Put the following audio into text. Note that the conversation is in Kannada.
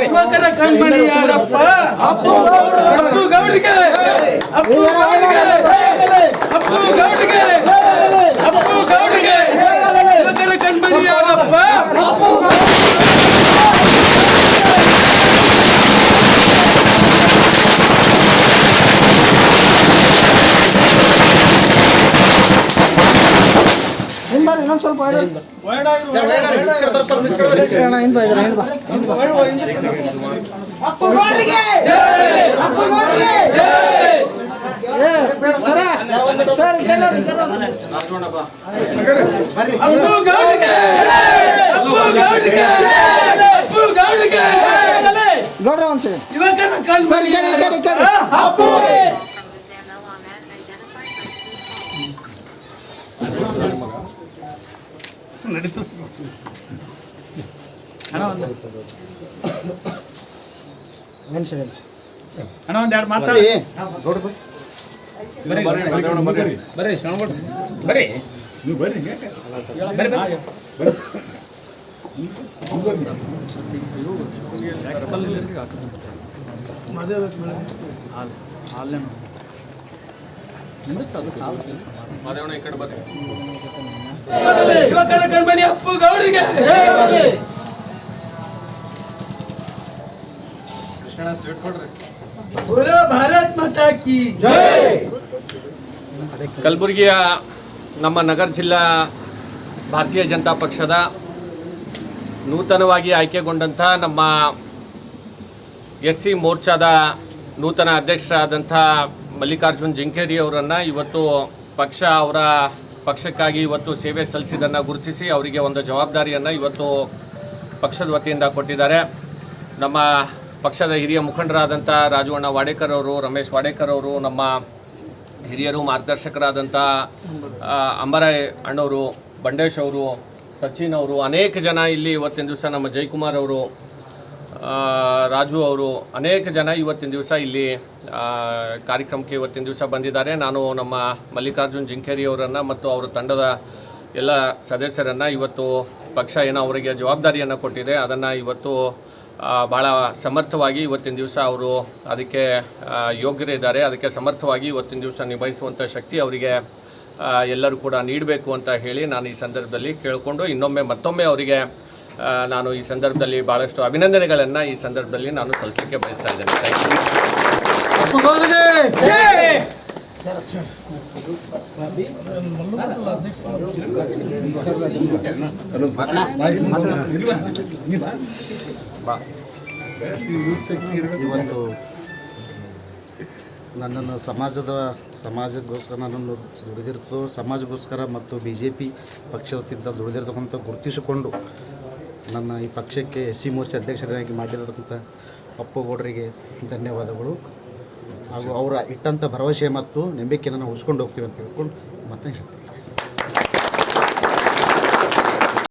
ಯುವಕರ ಕಣ್ಮಣಿ ಯಾರಪ್ಪ? ಅಪ್ಪು ಗೌಡ್ಗೆ, ಅಪ್ಪು ಗೌಡ್ಗೆ, ಅಪ್ಪು ಗೌಡ್ಗೆ, ಅಪ್ಪು ಗೌಡ್ಗೆ. ಯುವಕರ ಕಣ್ಮಣಿ ಯಾರಪ್ಪ? ಇನ್ನೊಂದು ಸ್ವಲ್ಪ ಗೌಡ್ರ ಒಂದು ಯುವಕರ ಕಣ್ಮಣಿ ನಡೀತು ಅಣ್ಣ ಒಂದು ಎರಡು ಮಾತಾಡಿ ಬರ್ರಿ ಶ್ರವಣ ಬರ್ರಿ ನೀವು ಬರ್ರಿ ಯುವಕರ ಕಣ್ಮಣಿ ಅಪ್ಪು ಗೌಡ್ರಿಗೆ. ಭಾರತ್ ಮಾತಾ ಕಿ ಜೈ. ಕಲಬುರಗಿಯ ನಮ್ಮ ನಗರ ಜಿಲ್ಲಾ ಭಾರತೀಯ ಜನತಾ ಪಕ್ಷದ ನೂತನವಾಗಿ ಆಯ್ಕೆಗೊಂಡಂಥ ನಮ್ಮ SC ಮೋರ್ಚಾದ ನೂತನ ಅಧ್ಯಕ್ಷರಾದಂಥ ಮಲ್ಲಿಕಾರ್ಜುನ್ ಜಿಂಕೇರಿ ಅವರನ್ನು ಇವತ್ತು ಪಕ್ಷ ಅವರ ಪಕ್ಷಕ್ಕಾಗಿ ಇವತ್ತು ಸೇವೆ ಸಲ್ಲಿಸಿದ್ದನ್ನು ಗುರುತಿಸಿ ಅವರಿಗೆ ಒಂದು ಜವಾಬ್ದಾರಿಯನ್ನು ಇವತ್ತು ಪಕ್ಷದ ವತಿಯಿಂದ ಕೊಟ್ಟಿದ್ದಾರೆ. ನಮ್ಮ ಪಕ್ಷದ ಹಿರಿಯ ಮುಖಂಡರಾದಂಥ ರಾಜವಣ್ಣ ವಾಡೇಕರ್ ಅವರು, ರಮೇಶ್ ವಾಡೇಕರ್ ಅವರು, ನಮ್ಮ ಹಿರಿಯರು ಮಾರ್ಗದರ್ಶಕರಾದಂಥ ಅಂಬರಾಯ್ ಅಣ್ಣವರು, ಬಂಡೇಶ್ ಅವರು, ಸಚಿನ್ ಅವರು, ಅನೇಕ ಜನ ಇಲ್ಲಿ ಇವತ್ತಿನ ದಿವಸ ನಮ್ಮ ಜಯಕುಮಾರ್ ಅವರು, ರಾಜು ಅವರು, ಅನೇಕ ಜನ ಇವತ್ತಿನ ದಿವಸ ಇಲ್ಲಿ ಕಾರ್ಯಕ್ರಮಕ್ಕೆ ಇವತ್ತಿನ ದಿವಸ ಬಂದಿದ್ದಾರೆ. ನಾನು ನಮ್ಮ ಮಲ್ಲಿಕಾರ್ಜುನ್ ಜಿಂಕೇರಿ ಅವರನ್ನು ಮತ್ತು ಅವರ ತಂಡದ ಎಲ್ಲ ಸದಸ್ಯರನ್ನು ಇವತ್ತು ಪಕ್ಷ ಏನೋ ಅವರಿಗೆ ಜವಾಬ್ದಾರಿಯನ್ನು ಕೊಟ್ಟಿದೆ ಅದನ್ನು ಇವತ್ತು ಭಾಳ ಸಮರ್ಥವಾಗಿ ಇವತ್ತಿನ ದಿವಸ ಅವರು ಅದಕ್ಕೆ ಯೋಗ್ಯರಿದ್ದಾರೆ. ಅದಕ್ಕೆ ಸಮರ್ಥವಾಗಿ ಇವತ್ತಿನ ದಿವಸ ನಿಭಾಯಿಸುವಂಥ ಶಕ್ತಿ ಅವರಿಗೆ ಎಲ್ಲರೂ ಕೂಡ ನೀಡಬೇಕು ಅಂತ ಹೇಳಿ ನಾನು ಈ ಸಂದರ್ಭದಲ್ಲಿ ಕೇಳಿಕೊಂಡು ಮತ್ತೊಮ್ಮೆ ಅವರಿಗೆ ನಾನು ಈ ಸಂದರ್ಭದಲ್ಲಿ ಭಾಳಷ್ಟು ಅಭಿನಂದನೆಗಳನ್ನು ಈ ಸಂದರ್ಭದಲ್ಲಿ ನಾನು ಸಲ್ಲಿಸಲಿಕ್ಕೆ ಬಯಸ್ತಾ ಇದ್ದೇನೆ. Thank you. ಇವತ್ತು ನನ್ನನ್ನು ಸಮಾಜಕ್ಕೋಸ್ಕರ ನನ್ನನ್ನು ಸಮಾಜಕ್ಕೋಸ್ಕರ ಮತ್ತು BJP ಪಕ್ಷದಿಂದ ದುಡಿದಿರ್ತಕ್ಕಂಥ ಗುರುತಿಸಿಕೊಂಡು ನನ್ನ ಈ ಪಕ್ಷಕ್ಕೆ SC ಮೋರ್ಚಾ ಅಧ್ಯಕ್ಷರಾಗಿ ಮಾಡಿರತಕ್ಕಂಥ ಅಪ್ಪು ಗೌಡರಿಗೆ ಧನ್ಯವಾದಗಳು. ಹಾಗೂ ಅವರ ಇಟ್ಟಂಥ ಭರವಸೆ ಮತ್ತು ನಂಬಿಕೆಯನ್ನು ನಾವು ಉಳಿಸ್ಕೊಂಡು ಹೋಗ್ತೀವಿ ಅಂತ ಹೇಳ್ಕೊಂಡು ಮತ್ತೆ ಹೇಳ್ತೀನಿ.